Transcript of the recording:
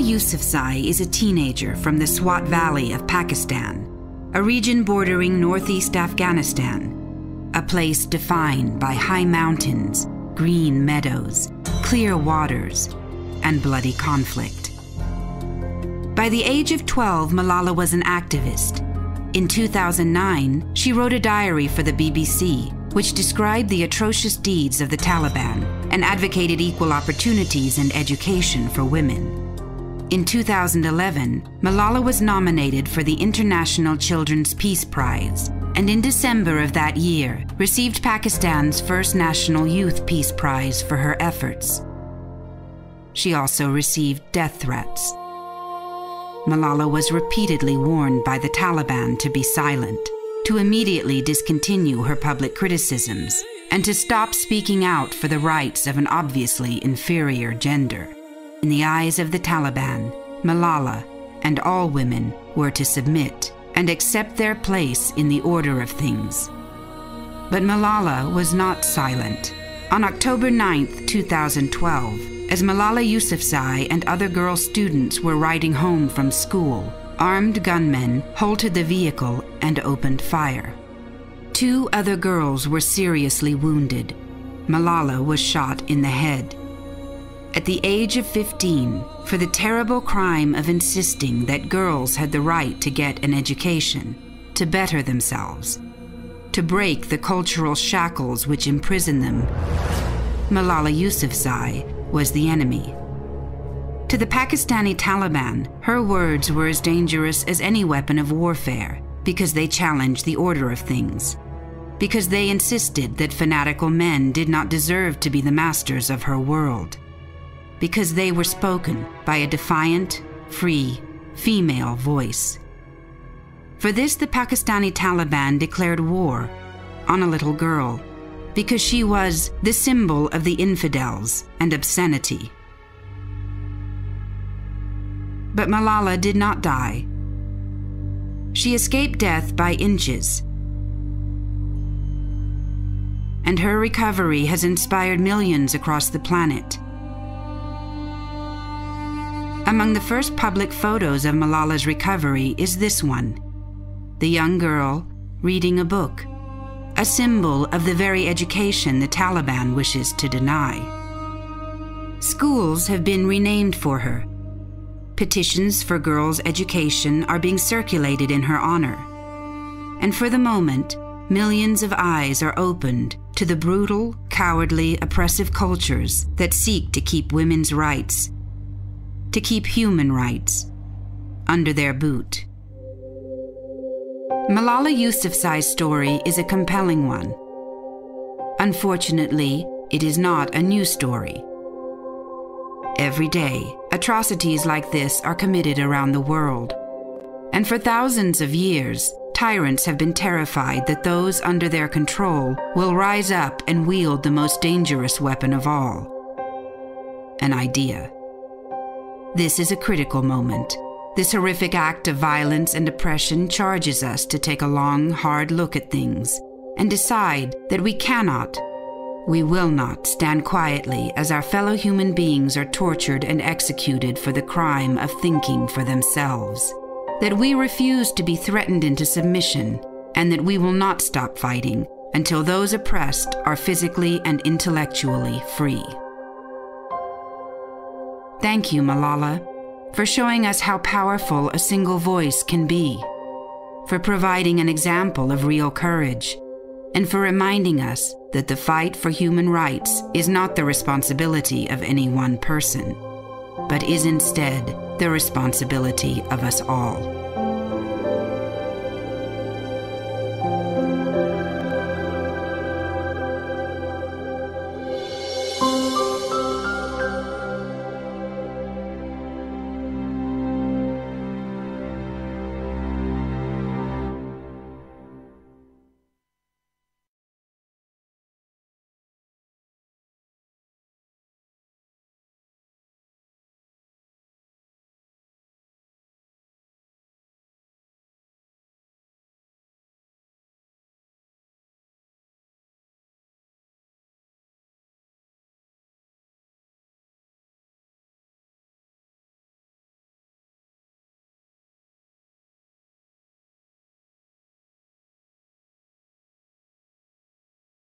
Yousafzai is a teenager from the Swat Valley of Pakistan, a region bordering northeast Afghanistan, a place defined by high mountains, green meadows, clear waters, and bloody conflict. By the age of 12, Malala was an activist. In 2009, she wrote a diary for the BBC, which described the atrocious deeds of the Taliban and advocated equal opportunities and education for women. In 2011, Malala was nominated for the International Children's Peace Prize, and in December of that year, received Pakistan's first National Youth Peace Prize for her efforts. She also received death threats. Malala was repeatedly warned by the Taliban to be silent, to immediately discontinue her public criticisms, and to stop speaking out for the rights of an obviously inferior gender. In the eyes of the Taliban, Malala and all women were to submit and accept their place in the order of things. But Malala was not silent. On October 9, 2012, as Malala Yousafzai and other girl students were riding home from school, armed gunmen halted the vehicle and opened fire. 2 other girls were seriously wounded. Malala was shot in the head. At the age of 15, for the terrible crime of insisting that girls had the right to get an education, to better themselves, to break the cultural shackles which imprison them, Malala Yousafzai was the enemy. To the Pakistani Taliban, her words were as dangerous as any weapon of warfare because they challenged the order of things, because they insisted that fanatical men did not deserve to be the masters of her world, because they were spoken by a defiant, free, female voice. For this, the Pakistani Taliban declared war on a little girl, because she was the symbol of the infidels and obscenity. But Malala did not die. She escaped death by inches, and her recovery has inspired millions across the planet. Among the first public photos of Malala's recovery is this one, the young girl reading a book, a symbol of the very education the Taliban wishes to deny. Schools have been renamed for her. Petitions for girls' education are being circulated in her honor. And for the moment, millions of eyes are opened to the brutal, cowardly, oppressive cultures that seek to keep women's rights, to keep human rights, under their boot. Malala Yousafzai's story is a compelling one. Unfortunately, it is not a new story. Every day, atrocities like this are committed around the world. And for thousands of years, tyrants have been terrified that those under their control will rise up and wield the most dangerous weapon of all, an idea. This is a critical moment. This horrific act of violence and oppression charges us to take a long, hard look at things and decide that we will not stand quietly as our fellow human beings are tortured and executed for the crime of thinking for themselves, that we refuse to be threatened into submission, and that we will not stop fighting until those oppressed are physically and intellectually free. Thank you, Malala, for showing us how powerful a single voice can be, for providing an example of real courage, and for reminding us that the fight for human rights is not the responsibility of any one person, but is instead the responsibility of us all.